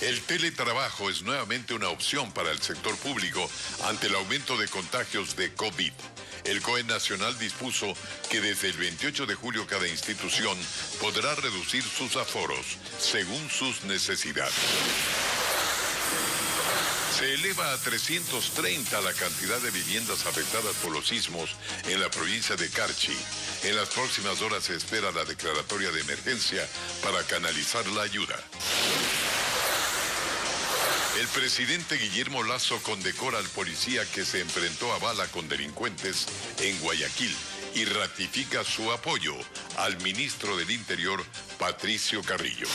El teletrabajo es nuevamente una opción para el sector público ante el aumento de contagios de COVID. El COE Nacional dispuso que desde el 28 de julio cada institución podrá reducir sus aforos según sus necesidades. Se eleva a 330 la cantidad de viviendas afectadas por los sismos en la provincia de Carchi. En las próximas horas se espera la declaratoria de emergencia para canalizar la ayuda. El presidente Guillermo Lasso condecora al policía que se enfrentó a bala con delincuentes en Guayaquil y ratifica su apoyo al ministro del Interior, Patricio Carrillo.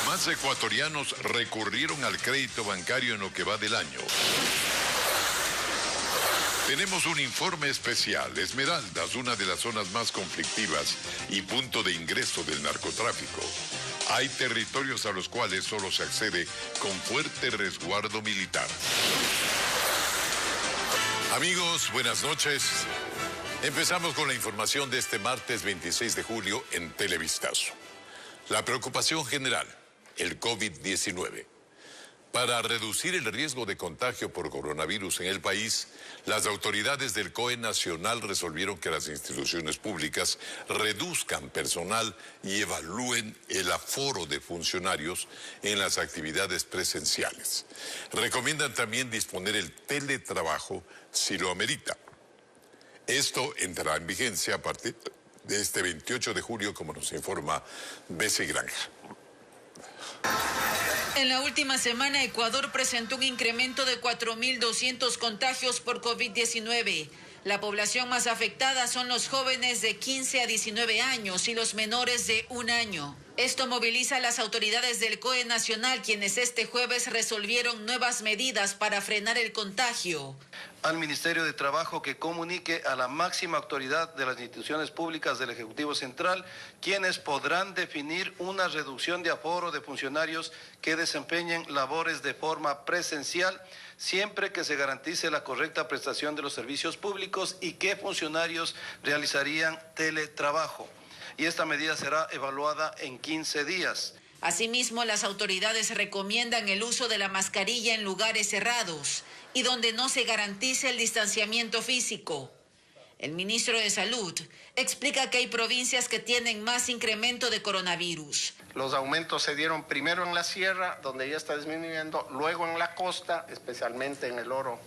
Más ecuatorianos recurrieron al crédito bancario en lo que va del año. Tenemos un informe especial. Esmeraldas, una de las zonas más conflictivas y punto de ingreso del narcotráfico. Hay territorios a los cuales solo se accede con fuerte resguardo militar. Amigos, buenas noches. Empezamos con la información de este martes 26 de julio en Televistazo. La preocupación general, el COVID-19. Para reducir el riesgo de contagio por coronavirus en el país, las autoridades del COE Nacional resolvieron que las instituciones públicas reduzcan personal y evalúen el aforo de funcionarios en las actividades presenciales. Recomiendan también disponer el teletrabajo si lo amerita. Esto entrará en vigencia a partir de este 28 de julio, como nos informa Bessie Granja. En la última semana, Ecuador presentó un incremento de 4.200 contagios por COVID-19. La población más afectada son los jóvenes de 15 a 19 años y los menores de 1 año. Esto moviliza a las autoridades del COE Nacional, quienes este jueves resolvieron nuevas medidas para frenar el contagio. Al Ministerio de Trabajo que comunique a la máxima autoridad de las instituciones públicas del Ejecutivo Central, quienes podrán definir una reducción de aforo de funcionarios que desempeñen labores de forma presencial, siempre que se garantice la correcta prestación de los servicios públicos y qué funcionarios realizarían teletrabajo. Y esta medida será evaluada en 15 días. Asimismo, las autoridades recomiendan el uso de la mascarilla en lugares cerrados y donde no se garantice el distanciamiento físico. El ministro de Salud explica que hay provincias que tienen más incremento de coronavirus. Los aumentos se dieron primero en la sierra, donde ya está disminuyendo, luego en la costa, especialmente en El Oro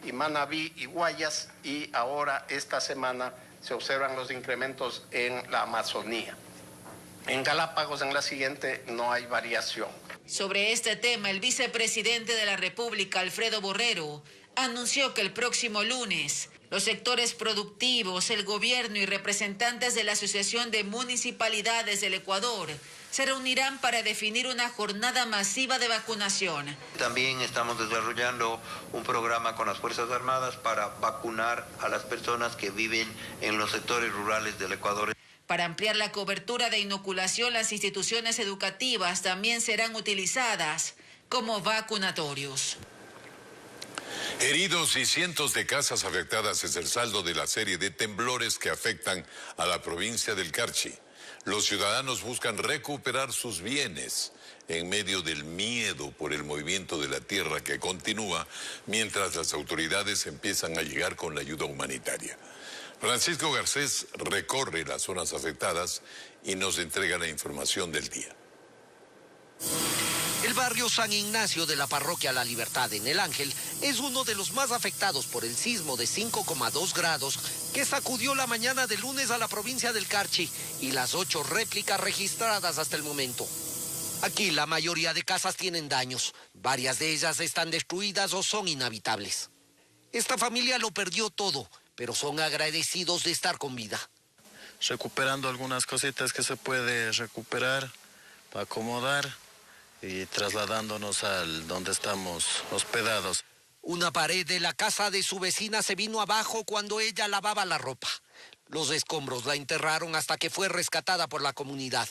y Manabí y Guayas, y ahora esta semana se observan los incrementos en la Amazonía. En Galápagos, en la siguiente, no hay variación. Sobre este tema, el vicepresidente de la República, Alfredo Borrero, anunció que el próximo lunes los sectores productivos, el gobierno y representantes de la Asociación de Municipalidades del Ecuador se reunirán para definir una jornada masiva de vacunación. También estamos desarrollando un programa con las Fuerzas Armadas para vacunar a las personas que viven en los sectores rurales del Ecuador. Para ampliar la cobertura de inoculación, las instituciones educativas también serán utilizadas como vacunatorios. Heridos y cientos de casas afectadas es el saldo de la serie de temblores que afectan a la provincia del Carchi. Los ciudadanos buscan recuperar sus bienes en medio del miedo por el movimiento de la tierra que continúa, mientras las autoridades empiezan a llegar con la ayuda humanitaria. Francisco Garcés recorre las zonas afectadas y nos entrega la información del día. El barrio San Ignacio de la parroquia La Libertad en El Ángel es uno de los más afectados por el sismo de 5,2 grados que sacudió la mañana de lunes a la provincia del Carchi y las 8 réplicas registradas hasta el momento. Aquí la mayoría de casas tienen daños, varias de ellas están destruidas o son inhabitables. Esta familia lo perdió todo, pero son agradecidos de estar con vida. Recuperando algunas cositas que se puede recuperar, para acomodar y trasladándonos al donde estamos hospedados. Una pared de la casa de su vecina se vino abajo cuando ella lavaba la ropa. Los escombros la enterraron hasta que fue rescatada por la comunidad.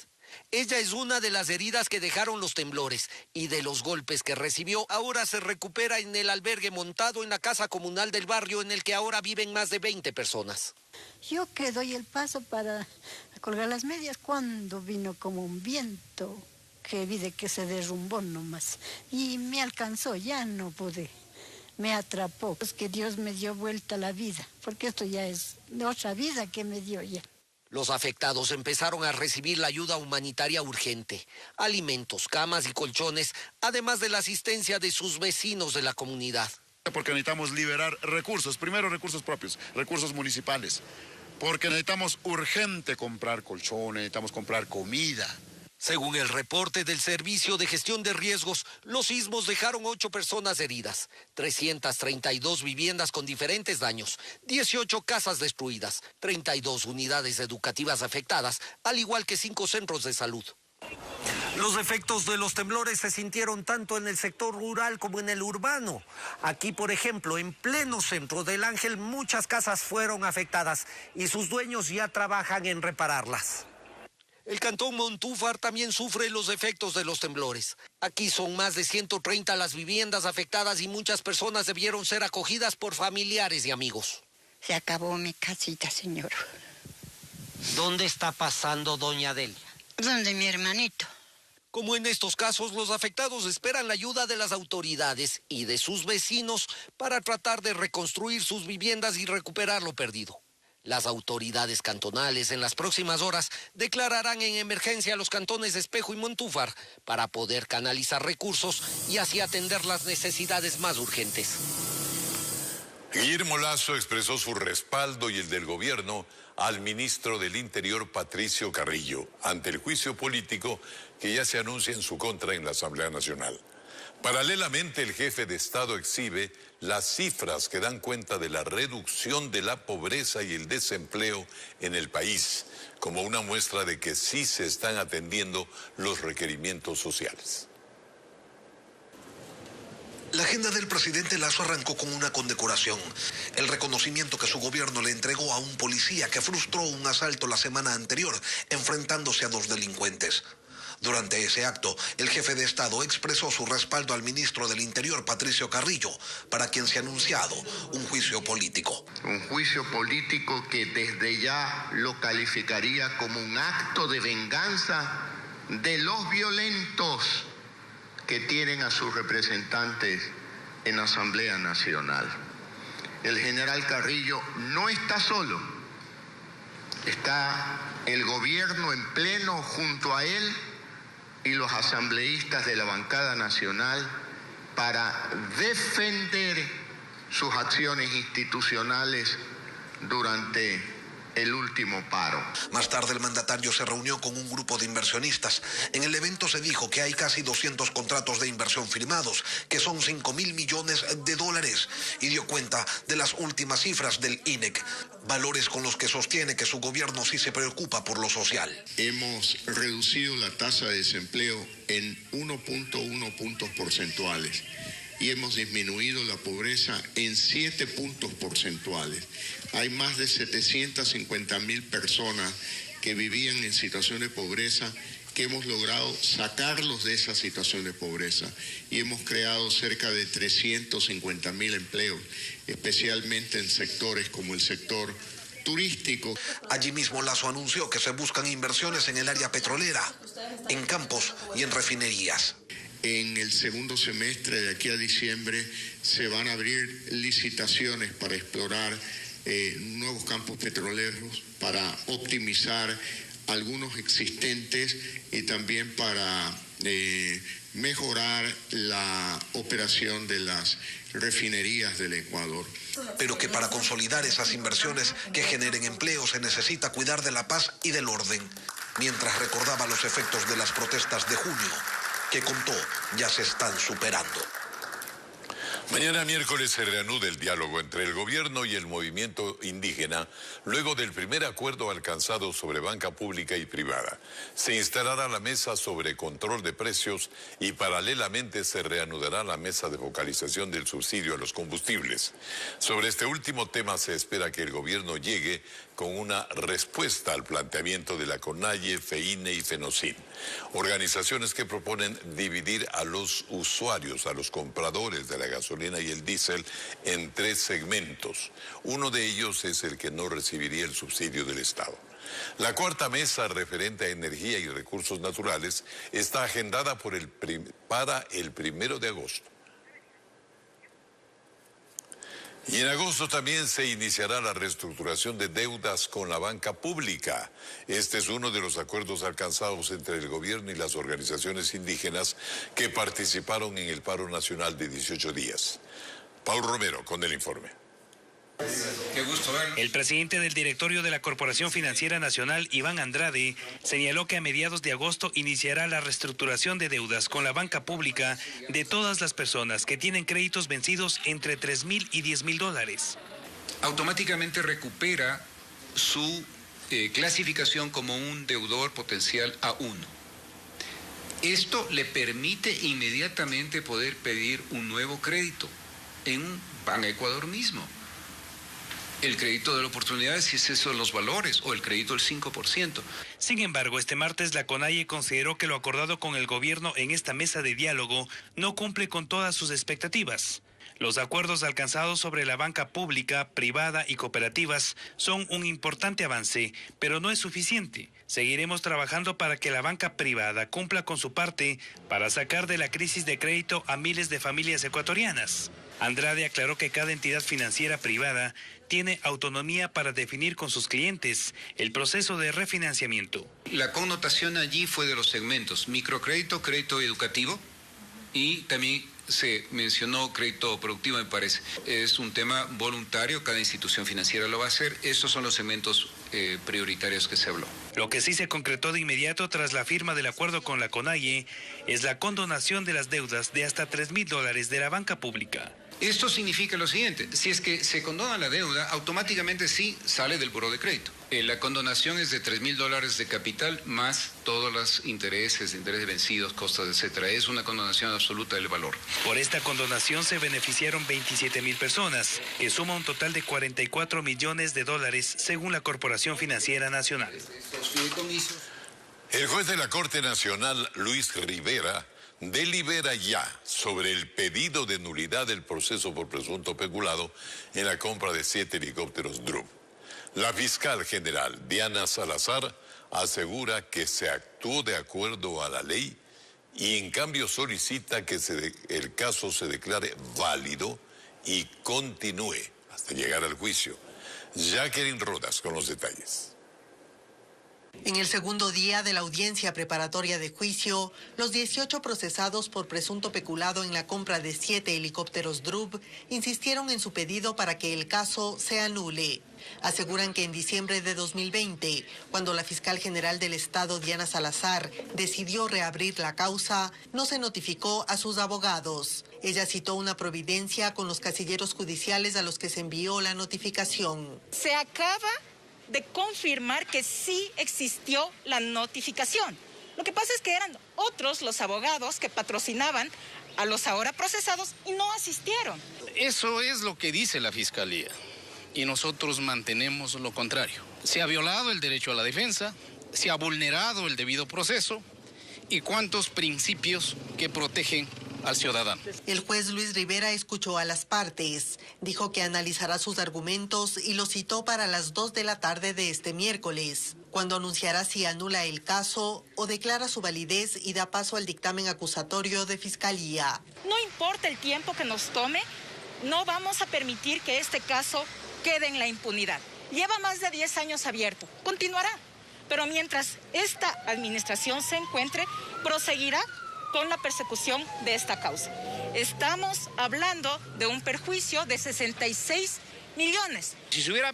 Ella es una de las heridas que dejaron los temblores y de los golpes que recibió. Ahora se recupera en el albergue montado en la casa comunal del barrio en el que ahora viven más de 20 personas. Yo que doy el paso para colgar las medias cuando vino como un viento que vi de que se derrumbó nomás. Y me alcanzó, ya no pude. Me atrapó. Es que Dios me dio vuelta la vida, porque esto ya es otra vida que me dio ya. Los afectados empezaron a recibir la ayuda humanitaria urgente, alimentos, camas y colchones, además de la asistencia de sus vecinos de la comunidad. Porque necesitamos liberar recursos, primero recursos propios, recursos municipales, porque necesitamos urgente comprar colchones, necesitamos comprar comida. Según el reporte del Servicio de Gestión de Riesgos, los sismos dejaron 8 personas heridas, 332 viviendas con diferentes daños, 18 casas destruidas, 32 unidades educativas afectadas, al igual que 5 centros de salud. Los efectos de los temblores se sintieron tanto en el sector rural como en el urbano. Aquí, por ejemplo, en pleno centro del Ángel, muchas casas fueron afectadas y sus dueños ya trabajan en repararlas. El cantón Montúfar también sufre los efectos de los temblores. Aquí son más de 130 las viviendas afectadas y muchas personas debieron ser acogidas por familiares y amigos. Se acabó mi casita, señor. ¿Dónde está pasando doña Delia? Donde mi hermanito. Como en estos casos, los afectados esperan la ayuda de las autoridades y de sus vecinos para tratar de reconstruir sus viviendas y recuperar lo perdido. Las autoridades cantonales en las próximas horas declararán en emergencia a los cantones de Espejo y Montúfar para poder canalizar recursos y así atender las necesidades más urgentes. Guillermo Lasso expresó su respaldo y el del gobierno al ministro del Interior, Patricio Carrillo, ante el juicio político que ya se anuncia en su contra en la Asamblea Nacional. Paralelamente, el jefe de Estado exhibe las cifras que dan cuenta de la reducción de la pobreza y el desempleo en el país, como una muestra de que sí se están atendiendo los requerimientos sociales. La agenda del presidente Lasso arrancó con una condecoración, el reconocimiento que su gobierno le entregó a un policía que frustró un asalto la semana anterior, enfrentándose a 2 delincuentes. Durante ese acto, el jefe de Estado expresó su respaldo al ministro del Interior, Patricio Carrillo, para quien se ha anunciado un juicio político. Un juicio político que desde ya lo calificaría como un acto de venganza de los violentos que tienen a sus representantes en la Asamblea Nacional. El general Carrillo no está solo, está el gobierno en pleno junto a él y los asambleístas de la bancada nacional para defender sus acciones institucionales durante el último paro. Más tarde el mandatario se reunió con un grupo de inversionistas. En el evento se dijo que hay casi 200 contratos de inversión firmados, que son 5.000 millones de dólares, y dio cuenta de las últimas cifras del INEC, valores con los que sostiene que su gobierno sí se preocupa por lo social. Hemos reducido la tasa de desempleo en 1.1 puntos porcentuales y hemos disminuido la pobreza en 7 puntos porcentuales. Hay más de 750.000 personas que vivían en situación de pobreza que hemos logrado sacarlos de esa situación de pobreza y hemos creado cerca de 350.000 empleos, especialmente en sectores como el sector turístico. Allí mismo Lasso anunció que se buscan inversiones en el área petrolera, en campos y en refinerías. En el segundo semestre, de aquí a diciembre, se van a abrir licitaciones para explorar nuevos campos petroleros, para optimizar algunos existentes y también para mejorar la operación de las refinerías del Ecuador. Pero que para consolidar esas inversiones que generen empleo se necesita cuidar de la paz y del orden, mientras recordaba los efectos de las protestas de junio, que contó ya se están superando. Mañana miércoles se reanuda el diálogo entre el gobierno y el movimiento indígena luego del primer acuerdo alcanzado sobre banca pública y privada. Se instalará la mesa sobre control de precios y paralelamente se reanudará la mesa de focalización del subsidio a los combustibles. Sobre este último tema se espera que el gobierno llegue con una respuesta al planteamiento de la CONAIE, FEINE y FENOCIN, organizaciones que proponen dividir a los usuarios, a los compradores de la gasolina y el diésel en 3 segmentos. Uno de ellos es el que no recibiría el subsidio del Estado. La cuarta mesa referente a energía y recursos naturales está agendada para el 1 de agosto. Y en agosto también se iniciará la reestructuración de deudas con la banca pública. Este es uno de los acuerdos alcanzados entre el gobierno y las organizaciones indígenas que participaron en el paro nacional de 18 días. Paul Romero con el informe. Qué gusto verlo. El presidente del directorio de la Corporación Financiera Nacional, Iván Andrade, señaló que a mediados de agosto iniciará la reestructuración de deudas con la banca pública de todas las personas que tienen créditos vencidos entre $3,000 y $10,000. Automáticamente recupera su clasificación como un deudor potencial A1. Esto le permite inmediatamente poder pedir un nuevo crédito en Ban Ecuador mismo. El crédito de la oportunidad, si es eso de los valores, o el crédito del 5%. Sin embargo, este martes la CONAIE consideró que lo acordado con el gobierno en esta mesa de diálogo no cumple con todas sus expectativas. Los acuerdos alcanzados sobre la banca pública, privada y cooperativas son un importante avance, pero no es suficiente. Seguiremos trabajando para que la banca privada cumpla con su parte para sacar de la crisis de crédito a miles de familias ecuatorianas. Andrade aclaró que cada entidad financiera privada tiene autonomía para definir con sus clientes el proceso de refinanciamiento. La connotación allí fue de los segmentos: microcrédito, crédito educativo y también se mencionó crédito productivo, me parece. Es un tema voluntario, cada institución financiera lo va a hacer. Estos son los segmentos prioritarios que se habló. Lo que sí se concretó de inmediato tras la firma del acuerdo con la CONAIE es la condonación de las deudas de hasta $3,000 de la banca pública. Esto significa lo siguiente: si es que se condona la deuda, automáticamente sí sale del buró de crédito. La condonación es de $3,000 de capital más todos los intereses vencidos, costas, etcétera. Es una condonación absoluta del valor. Por esta condonación se beneficiaron 27,000 personas, que suma un total de $44 millones según la Corporación Financiera Nacional. El juez de la Corte Nacional, Luis Rivera, delibera ya sobre el pedido de nulidad del proceso por presunto peculado en la compra de 7 helicópteros DRUB. La fiscal general, Diana Salazar, asegura que se actuó de acuerdo a la ley y en cambio solicita que el caso se declare válido y continúe hasta llegar al juicio. Jacqueline Rodas con los detalles. En el segundo día de la audiencia preparatoria de juicio, los 18 procesados por presunto peculado en la compra de 7 helicópteros DRUB insistieron en su pedido para que el caso se anule. Aseguran que en diciembre de 2020, cuando la fiscal general del Estado, Diana Salazar, decidió reabrir la causa, no se notificó a sus abogados. Ella citó una providencia con los casilleros judiciales a los que se envió la notificación. Se acaba de confirmar que sí existió la notificación. Lo que pasa es que eran otros los abogados que patrocinaban a los ahora procesados y no asistieron. Eso es lo que dice la Fiscalía y nosotros mantenemos lo contrario. Se ha violado el derecho a la defensa, se ha vulnerado el debido proceso y cuántos principios que protegen al ciudadano. El juez Luis Rivera escuchó a las partes, dijo que analizará sus argumentos y los citó para las 2 de la tarde de este miércoles, cuando anunciará si anula el caso o declara su validez y da paso al dictamen acusatorio de Fiscalía. No importa el tiempo que nos tome, no vamos a permitir que este caso quede en la impunidad. Lleva más de 10 años abierto, continuará, pero mientras esta administración se encuentre, proseguirá con la persecución de esta causa. Estamos hablando de un perjuicio de 66 millones. Si se hubiera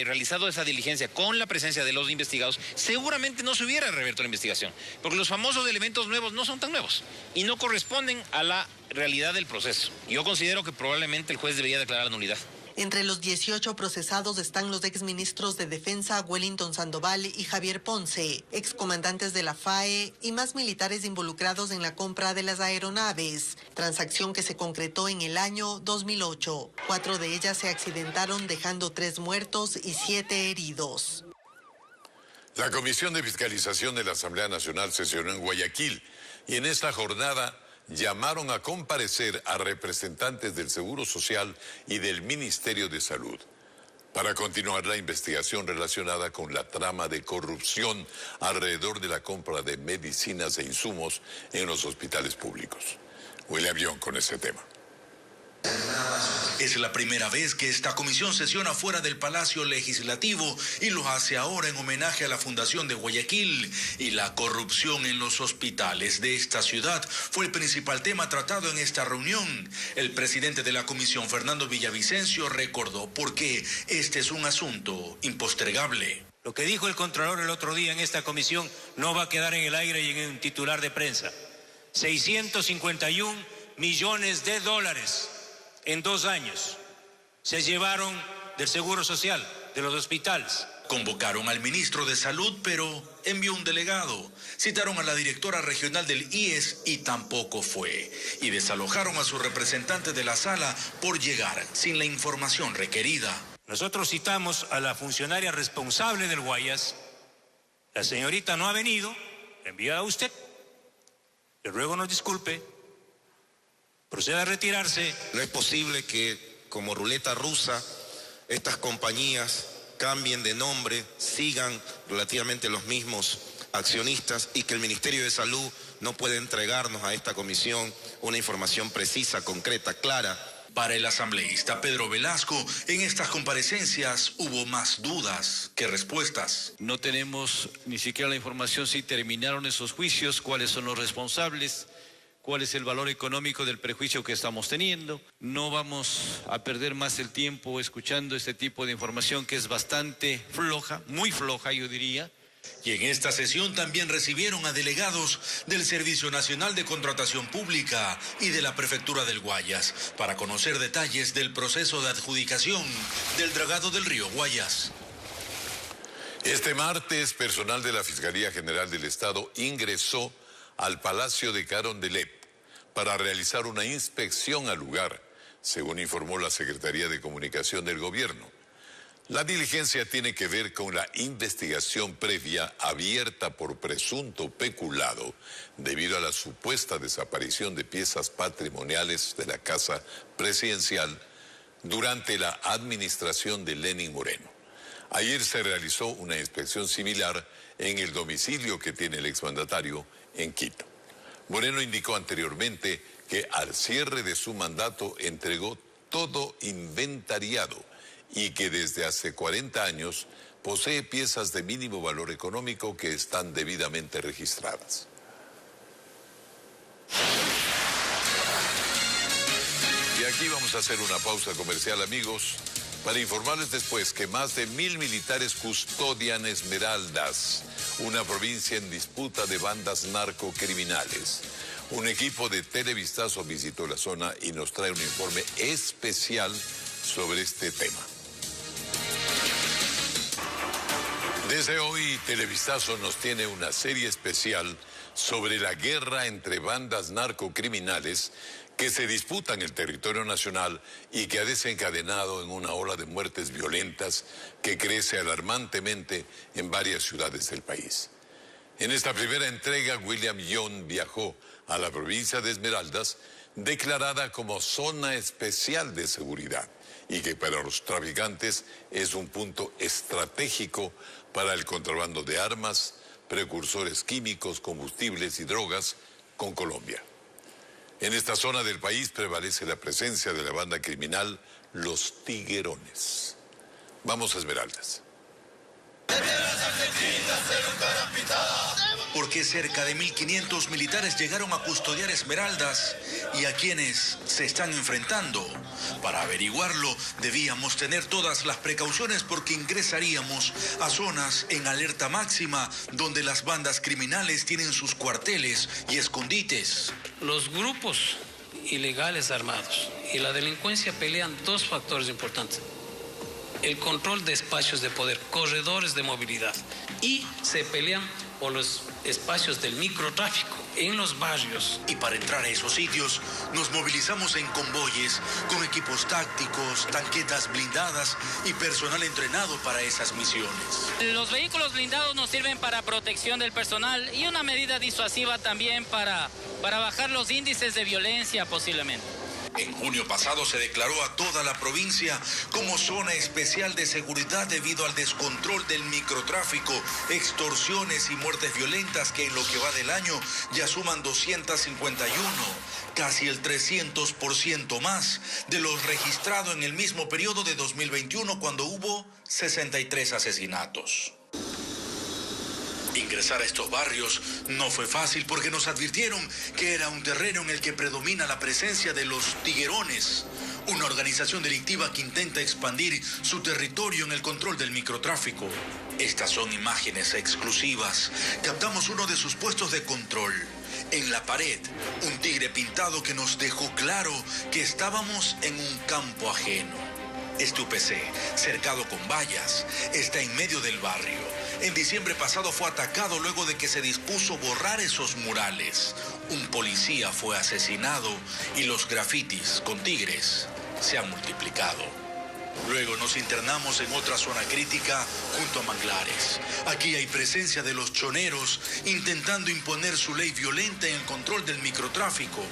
realizado esa diligencia con la presencia de los investigados, seguramente no se hubiera reabierto la investigación, porque los famosos elementos nuevos no son tan nuevos y no corresponden a la realidad del proceso. Yo considero que probablemente el juez debería declarar la nulidad. Entre los 18 procesados están los exministros de Defensa Wellington Sandoval y Javier Ponce, excomandantes de la FAE y más militares involucrados en la compra de las aeronaves, transacción que se concretó en el año 2008. 4 de ellas se accidentaron, dejando 3 muertos y 7 heridos. La Comisión de Fiscalización de la Asamblea Nacional sesionó en Guayaquil y en esta jornada llamaron a comparecer a representantes del Seguro Social y del Ministerio de Salud. para continuar la investigación relacionada con la trama de corrupción alrededor de la compra de medicinas e insumos en los hospitales públicos. William Young con ese tema. Es la primera vez que esta comisión sesiona fuera del Palacio Legislativo y lo hace ahora en homenaje a la Fundación de Guayaquil, y la corrupción en los hospitales de esta ciudad fue el principal tema tratado en esta reunión. El presidente de la comisión, Fernando Villavicencio, recordó por qué este es un asunto impostergable. Lo que dijo el Contralor el otro día en esta comisión no va a quedar en el aire y en un titular de prensa. 651 millones de dólares en 2 años se llevaron del Seguro Social, de los hospitales. Convocaron al ministro de Salud, pero envió un delegado. Citaron a la directora regional del IES y tampoco fue. Y desalojaron a su representante de la sala por llegar sin la información requerida. Nosotros citamos a la funcionaria responsable del Guayas. La señorita no ha venido, enviada a usted. Le ruego nos disculpe. Proceda a retirarse. No es posible que, como ruleta rusa, estas compañías cambien de nombre, sigan relativamente los mismos accionistas y que el Ministerio de Salud no pueda entregarnos a esta comisión una información precisa, concreta, clara. Para el asambleísta Pedro Velasco, en estas comparecencias hubo más dudas que respuestas. No tenemos ni siquiera la información si terminaron esos juicios, cuáles son los responsables, cuál es el valor económico del prejuicio que estamos teniendo. No vamos a perder más el tiempo escuchando este tipo de información que es bastante floja, muy floja yo diría. Y en esta sesión también recibieron a delegados del Servicio Nacional de Contratación Pública y de la Prefectura del Guayas para conocer detalles del proceso de adjudicación del dragado del río Guayas. Este martes, personal de la Fiscalía General del Estado ingresó al Palacio de Carondelet para realizar una inspección al lugar, según informó la Secretaría de Comunicación del Gobierno. La diligencia tiene que ver con la investigación previa abierta por presunto peculado debido a la supuesta desaparición de piezas patrimoniales de la Casa Presidencial durante la administración de Lenín Moreno. Ayer se realizó una inspección similar en el domicilio que tiene el exmandatario en Quito. Moreno indicó anteriormente que al cierre de su mandato entregó todo inventariado y que desde hace 40 años posee piezas de mínimo valor económico que están debidamente registradas. Y aquí vamos a hacer una pausa comercial, amigos, para informarles después que más de 1000 militares custodian Esmeraldas, una provincia en disputa de bandas narcocriminales. Un equipo de Televistazo visitó la zona y nos trae un informe especial sobre este tema. Desde hoy, Televistazo nos tiene una serie especial sobre la guerra entre bandas narcocriminales que se disputan el territorio nacional y que ha desencadenado en una ola de muertes violentas que crece alarmantemente en varias ciudades del país. En esta primera entrega, William Young viajó a la provincia de Esmeraldas, declarada como zona especial de seguridad, y que para los traficantes es un punto estratégico para el contrabando de armas, precursores químicos, combustibles y drogas con Colombia. En esta zona del país prevalece la presencia de la banda criminal Los Tiguerones. Vamos a Esmeraldas. Porque cerca de 1500 militares llegaron a custodiar Esmeraldas y a quienes se están enfrentando. Para averiguarlo, debíamos tener todas las precauciones porque ingresaríamos a zonas en alerta máxima donde las bandas criminales tienen sus cuarteles y escondites. Los grupos ilegales armados y la delincuencia pelean 2 factores importantes: el control de espacios de poder, corredores de movilidad, y se pelean por los espacios del microtráfico en los barrios. Y para entrar a esos sitios nos movilizamos en convoyes con equipos tácticos, tanquetas blindadas y personal entrenado para esas misiones. Los vehículos blindados nos sirven para protección del personal y una medida disuasiva también para bajar los índices de violencia posiblemente. En junio pasado se declaró a toda la provincia como zona especial de seguridad debido al descontrol del microtráfico, extorsiones y muertes violentas que en lo que va del año ya suman 251, casi el 300% más de los registrados en el mismo periodo de 2021 cuando hubo 63 asesinatos. Ingresar a estos barrios no fue fácil porque nos advirtieron que era un terreno en el que predomina la presencia de los tiguerones, una organización delictiva que intenta expandir su territorio en el control del microtráfico. Estas son imágenes exclusivas. Captamos uno de sus puestos de control. En la pared, un tigre pintado que nos dejó claro que estábamos en un campo ajeno. Este UPC, cercado con vallas, está en medio del barrio. En diciembre pasado fue atacado luego de que se dispuso borrar esos murales. Un policía fue asesinado y los grafitis con tigres se han multiplicado. Luego nos internamos en otra zona crítica junto a manglares. Aquí hay presencia de los choneros intentando imponer su ley violenta en el control del microtráfico.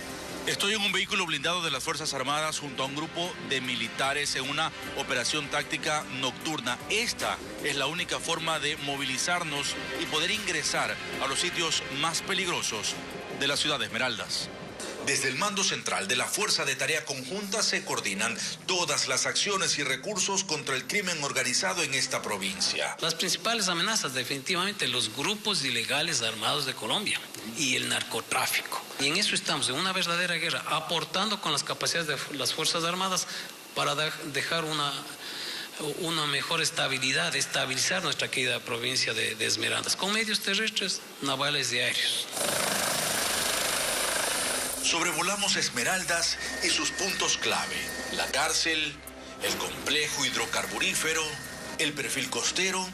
Estoy en un vehículo blindado de las Fuerzas Armadas junto a un grupo de militares en una operación táctica nocturna. Esta es la única forma de movilizarnos y poder ingresar a los sitios más peligrosos de la ciudad de Esmeraldas. Desde el mando central de la Fuerza de Tarea Conjunta se coordinan todas las acciones y recursos contra el crimen organizado en esta provincia. Las principales amenazas, definitivamente, los grupos ilegales armados de Colombia y el narcotráfico. Y en eso estamos, en una verdadera guerra, aportando con las capacidades de las Fuerzas Armadas para dejar una mejor estabilidad, estabilizar nuestra querida provincia de Esmeraldas, con medios terrestres, navales y aéreos. Sobrevolamos Esmeraldas y sus puntos clave: la cárcel, el complejo hidrocarburífero, el perfil costero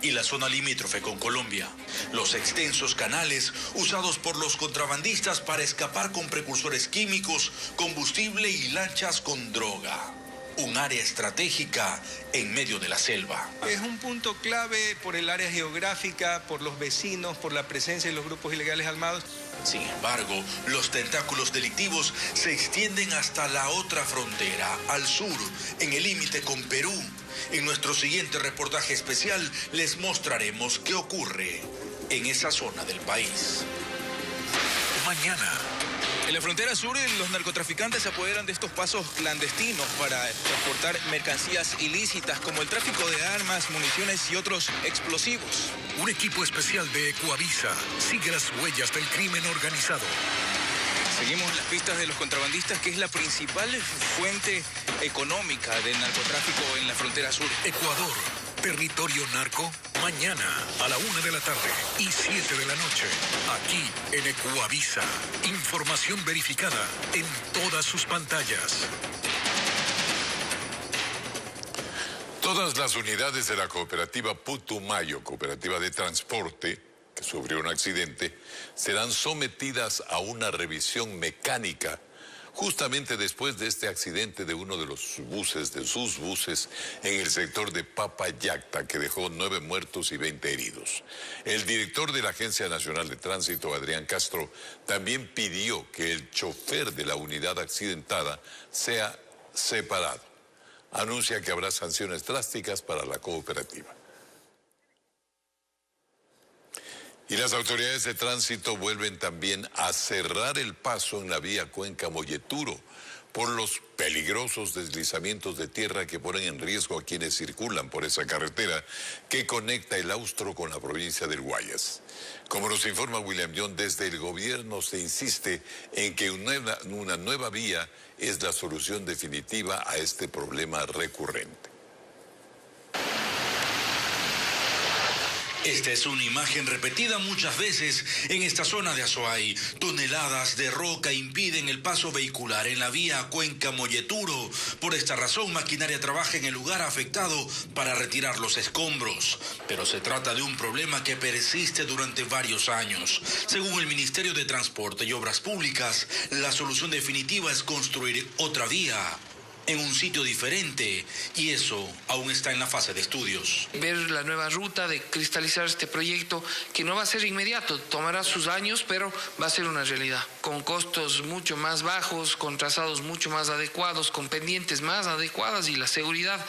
y la zona limítrofe con Colombia. Los extensos canales usados por los contrabandistas para escapar con precursores químicos, combustible y lanchas con droga. Un área estratégica en medio de la selva. Es un punto clave por el área geográfica, por los vecinos, por la presencia de los grupos ilegales armados. Sin embargo, los tentáculos delictivos se extienden hasta la otra frontera, al sur, en el límite con Perú. En nuestro siguiente reportaje especial les mostraremos qué ocurre en esa zona del país. Mañana. En la frontera sur, los narcotraficantes se apoderan de estos pasos clandestinos para transportar mercancías ilícitas como el tráfico de armas, municiones y otros explosivos. Un equipo especial de Ecoavisa sigue las huellas del crimen organizado. Seguimos las pistas de los contrabandistas, que es la principal fuente económica del narcotráfico en la frontera sur. Ecuador, territorio narco, mañana a la 1 de la tarde y 7 de la noche, aquí en Ecoavisa. Información verificada en todas sus pantallas. Todas las unidades de la cooperativa Putumayo, cooperativa de transporte, que sufrió un accidente, serán sometidas a una revisión mecánica justamente después de este accidente de uno de sus buses en el sector de Papayacta, que dejó 9 muertos y 20 heridos. El director de la Agencia Nacional de Tránsito, Adrián Castro, también pidió que el chofer de la unidad accidentada sea separado. Anuncia que habrá sanciones drásticas para la cooperativa. Y las autoridades de tránsito vuelven también a cerrar el paso en la vía Cuenca-Molleturo por los peligrosos deslizamientos de tierra que ponen en riesgo a quienes circulan por esa carretera que conecta el Austro con la provincia del Guayas. Como nos informa William John, desde el gobierno se insiste en que una nueva vía es la solución definitiva a este problema recurrente. Esta es una imagen repetida muchas veces en esta zona de Azuay. Toneladas de roca impiden el paso vehicular en la vía Cuenca-Molleturo. Por esta razón, maquinaria trabaja en el lugar afectado para retirar los escombros. Pero se trata de un problema que persiste durante varios años. Según el Ministerio de Transporte y Obras Públicas, la solución definitiva es construir otra vía en un sitio diferente, y eso aún está en la fase de estudios. Ver la nueva ruta de cristalizar este proyecto, que no va a ser inmediato, tomará sus años, pero va a ser una realidad, con costos mucho más bajos, con trazados mucho más adecuados, con pendientes más adecuadas y la seguridad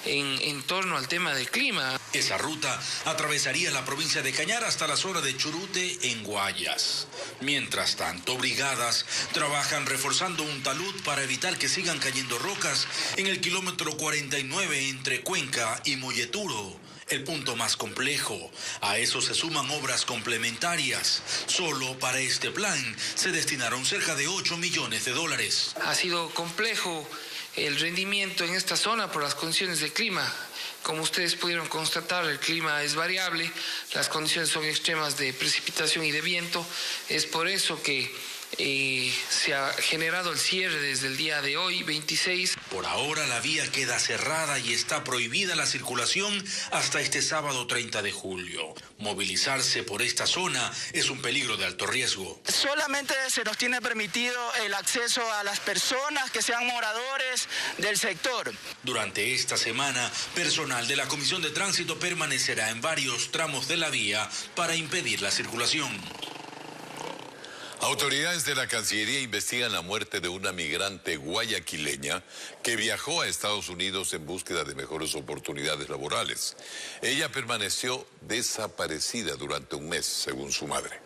en torno al tema del clima. Esa ruta atravesaría la provincia de Cañar hasta la zona de Churute, en Guayas. Mientras tanto, brigadas trabajan reforzando un talud para evitar que sigan cayendo rocas en el kilómetro 49 entre Cuenca y Molleturo, el punto más complejo. A eso se suman obras complementarias. Solo para este plan se destinaron cerca de 8 millones de dólares. Ha sido complejo el rendimiento en esta zona por las condiciones del clima. Como ustedes pudieron constatar, el clima es variable, las condiciones son extremas de precipitación y de viento. Es por eso que se ha generado el cierre desde el día de hoy, 26. Por ahora la vía queda cerrada y está prohibida la circulación hasta este sábado 30 de julio. Movilizarse por esta zona es un peligro de alto riesgo. Solamente se nos tiene permitido el acceso a las personas que sean moradores del sector. Durante esta semana, personal de la Comisión de Tránsito permanecerá en varios tramos de la vía para impedir la circulación. Autoridades de la Cancillería investigan la muerte de una migrante guayaquileña que viajó a Estados Unidos en búsqueda de mejores oportunidades laborales. Ella permaneció desaparecida durante un mes, según su madre.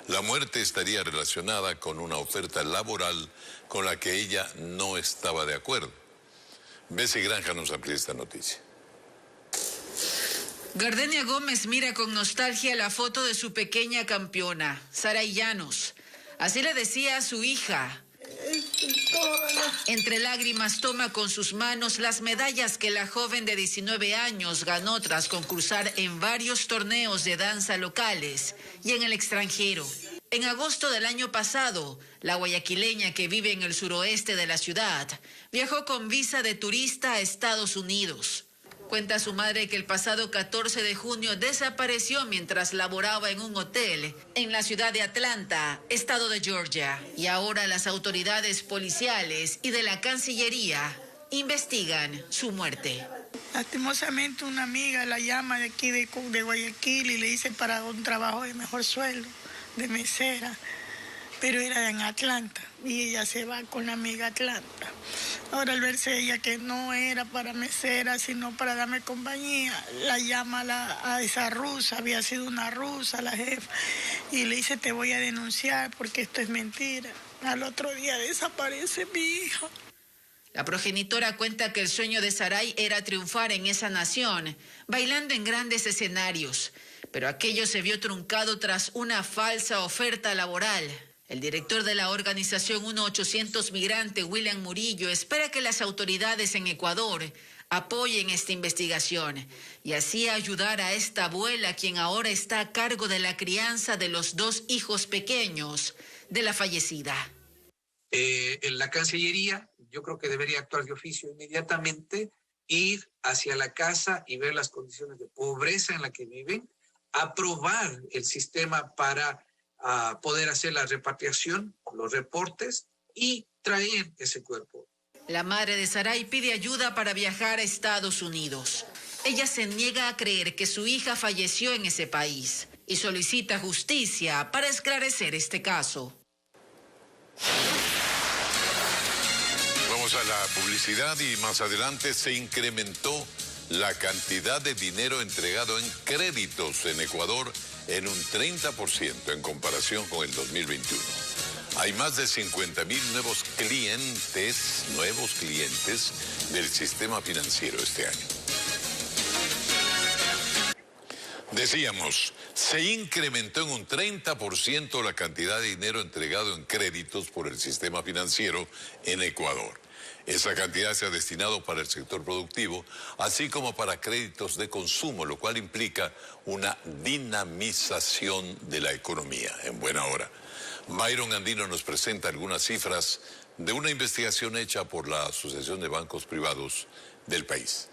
La muerte estaría relacionada con una oferta laboral con la que ella no estaba de acuerdo. Bessie Granja nos amplía esta noticia. Gardenia Gómez mira con nostalgia la foto de su pequeña campeona, Saray Llanos. Así le decía a su hija. Entre lágrimas toma con sus manos las medallas que la joven de 19 años ganó tras concursar en varios torneos de danza locales y en el extranjero. En agosto del año pasado, la guayaquileña que vive en el suroeste de la ciudad viajó con visa de turista a Estados Unidos. Cuenta su madre que el pasado 14 de junio desapareció mientras laboraba en un hotel en la ciudad de Atlanta, estado de Georgia. Y ahora las autoridades policiales y de la Cancillería investigan su muerte. Lastimosamente una amiga la llama de aquí de Guayaquil y le dice para un trabajo de mejor sueldo, de mesera, pero era en Atlanta y ella se va con la amiga a Atlanta. Ahora al verse ella que no era para mesera, sino para darme compañía, la llama a esa rusa, había sido una rusa la jefa, y le dice te voy a denunciar porque esto es mentira. Al otro día desaparece mi hija. La progenitora cuenta que el sueño de Saray era triunfar en esa nación, bailando en grandes escenarios, pero aquello se vio truncado tras una falsa oferta laboral. El director de la organización 1-800 Migrante, William Murillo, espera que las autoridades en Ecuador apoyen esta investigación y así ayudar a esta abuela, quien ahora está a cargo de la crianza de los 2 hijos pequeños de la fallecida. En la Cancillería, yo creo que debería actuar de oficio inmediatamente, ir hacia la casa y ver las condiciones de pobreza en la que viven, aprobar el sistema para poder hacer la repatriación, los reportes y traer ese cuerpo. La madre de Saray pide ayuda para viajar a Estados Unidos. Ella se niega a creer que su hija falleció en ese país y solicita justicia para esclarecer este caso. Vamos a la publicidad y más adelante se incrementó la cantidad de dinero entregado en créditos en Ecuador en un 30% en comparación con el 2021. Hay más de 50,000 nuevos clientes del sistema financiero este año. Decíamos, se incrementó en un 30% la cantidad de dinero entregado en créditos por el sistema financiero en Ecuador. Esa cantidad se ha destinado para el sector productivo, así como para créditos de consumo, lo cual implica una dinamización de la economía en buena hora. Byron Andino nos presenta algunas cifras de una investigación hecha por la Asociación de Bancos Privados del país.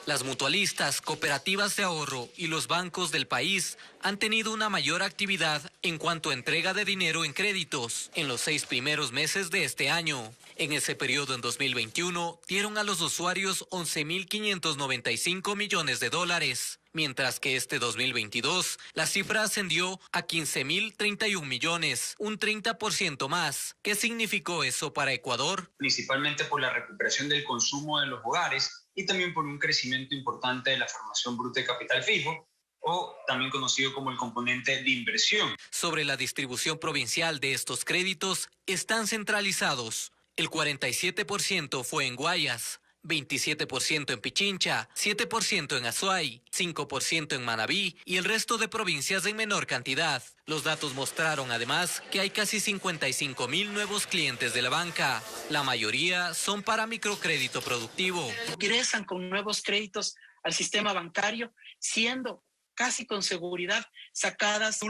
Las mutualistas, cooperativas de ahorro y los bancos del país han tenido una mayor actividad en cuanto a entrega de dinero en créditos en los 6 primeros meses de este año. En ese periodo en 2021 dieron a los usuarios 11.595 millones de dólares, mientras que este 2022 la cifra ascendió a 15.031 millones, un 30% más. ¿Qué significó eso para Ecuador? Principalmente por la recuperación del consumo de los hogares y también por un crecimiento importante de la formación bruta de capital fijo, o también conocido como el componente de inversión. Sobre la distribución provincial de estos créditos, están centralizados. El 47% fue en Guayas, 27% en Pichincha, 7% en Azuay, 5% en Manabí y el resto de provincias en menor cantidad. Los datos mostraron además que hay casi 55.000 nuevos clientes de la banca. La mayoría son para microcrédito productivo. Ingresan con nuevos créditos al sistema bancario, siendo casi con seguridad sacadas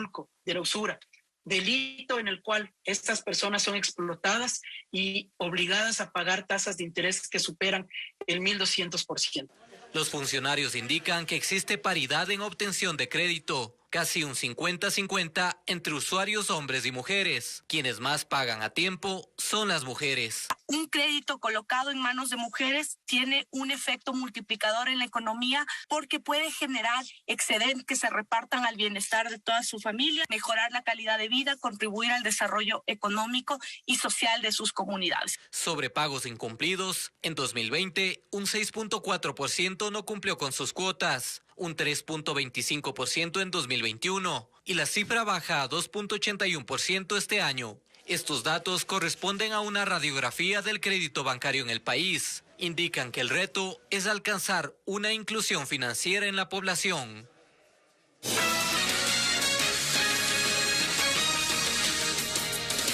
de la usura. Delito en el cual estas personas son explotadas y obligadas a pagar tasas de interés que superan el 1.200%. Los funcionarios indican que existe paridad en obtención de crédito, casi un 50-50 entre usuarios hombres y mujeres. Quienes más pagan a tiempo son las mujeres. Un crédito colocado en manos de mujeres tiene un efecto multiplicador en la economía porque puede generar excedentes que se repartan al bienestar de toda su familia, mejorar la calidad de vida, contribuir al desarrollo económico y social de sus comunidades. Sobre pagos incumplidos, en 2020, un 6.4% no cumplió con sus cuotas, un 3.25% en 2021 y la cifra baja a 2.81% este año. Estos datos corresponden a una radiografía del crédito bancario en el país. Indican que el reto es alcanzar una inclusión financiera en la población.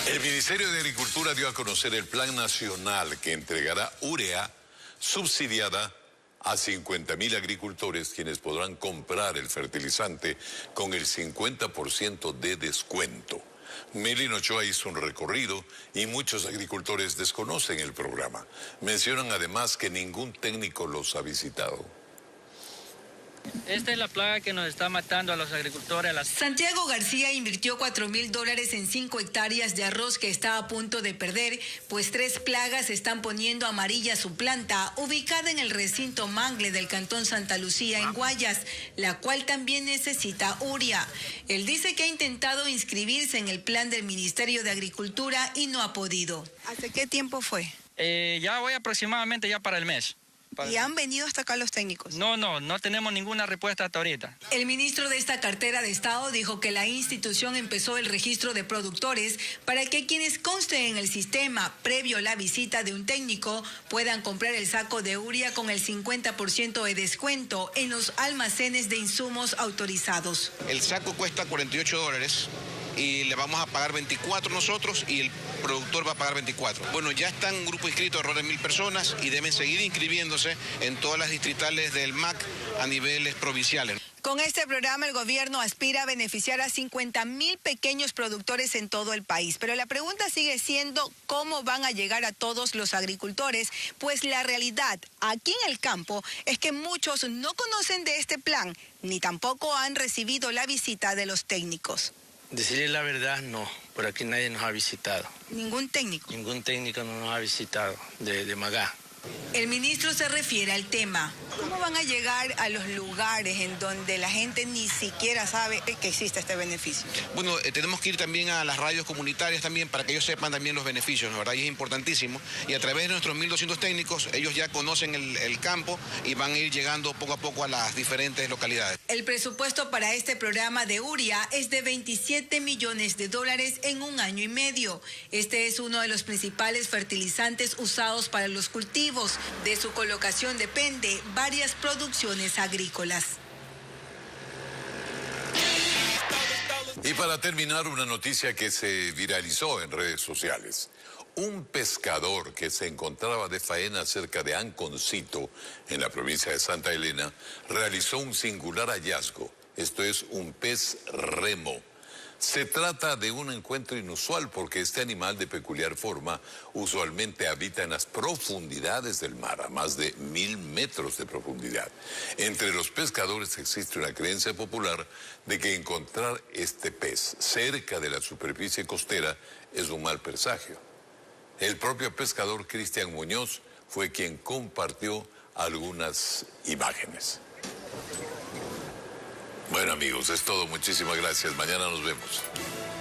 El Ministerio de Agricultura dio a conocer el plan nacional que entregará urea subsidiada a 50.000 agricultores, quienes podrán comprar el fertilizante con el 50% de descuento. Melin Ochoa hizo un recorrido y muchos agricultores desconocen el programa. Mencionan además que ningún técnico los ha visitado. Esta es la plaga que nos está matando a los agricultores. Santiago García invirtió $4.000 en 5 hectáreas de arroz que está a punto de perder, pues 3 plagas están poniendo amarilla su planta, ubicada en el recinto Mangle del Cantón Santa Lucía, en Guayas, la cual también necesita urea. Él dice que ha intentado inscribirse en el plan del Ministerio de Agricultura y no ha podido. ¿Hace qué tiempo fue? Ya voy aproximadamente ya para el mes. ¿Y han venido hasta acá los técnicos? No tenemos ninguna respuesta hasta ahorita. El ministro de esta cartera de Estado dijo que la institución empezó el registro de productores para que quienes consten en el sistema previo a la visita de un técnico puedan comprar el saco de urea con el 50% de descuento en los almacenes de insumos autorizados. El saco cuesta $48 y le vamos a pagar 24 nosotros y el productor va a pagar 24. Bueno, ya están un grupo inscrito alrededor de 1.000 personas y deben seguir inscribiéndose en todas las distritales del MAC a niveles provinciales. Con este programa el gobierno aspira a beneficiar a 50.000 pequeños productores en todo el país. Pero la pregunta sigue siendo cómo van a llegar a todos los agricultores, pues la realidad aquí en el campo es que muchos no conocen de este plan, ni tampoco han recibido la visita de los técnicos. Decirle la verdad, no. Por aquí nadie nos ha visitado. ¿Ningún técnico? Ningún técnico no nos ha visitado de Magá. El ministro se refiere al tema. ¿Cómo van a llegar a los lugares en donde la gente ni siquiera sabe que existe este beneficio? Bueno, tenemos que ir también a las radios comunitarias también para que ellos sepan también los beneficios, ¿no? ¿Verdad? Y es importantísimo. Y a través de nuestros 1.200 técnicos, ellos ya conocen el campo y van a ir llegando poco a poco a las diferentes localidades. El presupuesto para este programa de urea es de $27 millones en un año y medio. Este es uno de los principales fertilizantes usados para los cultivos. De su colocación depende varias producciones agrícolas. Y para terminar, una noticia que se viralizó en redes sociales. Un pescador que se encontraba de faena cerca de Anconcito, en la provincia de Santa Elena, realizó un singular hallazgo. Esto es un pez remo. Se trata de un encuentro inusual porque este animal de peculiar forma usualmente habita en las profundidades del mar, a más de 1000 metros de profundidad. Entre los pescadores existe una creencia popular de que encontrar este pez cerca de la superficie costera es un mal presagio. El propio pescador Cristian Muñoz fue quien compartió algunas imágenes. Bueno amigos, es todo. Muchísimas gracias. Mañana nos vemos.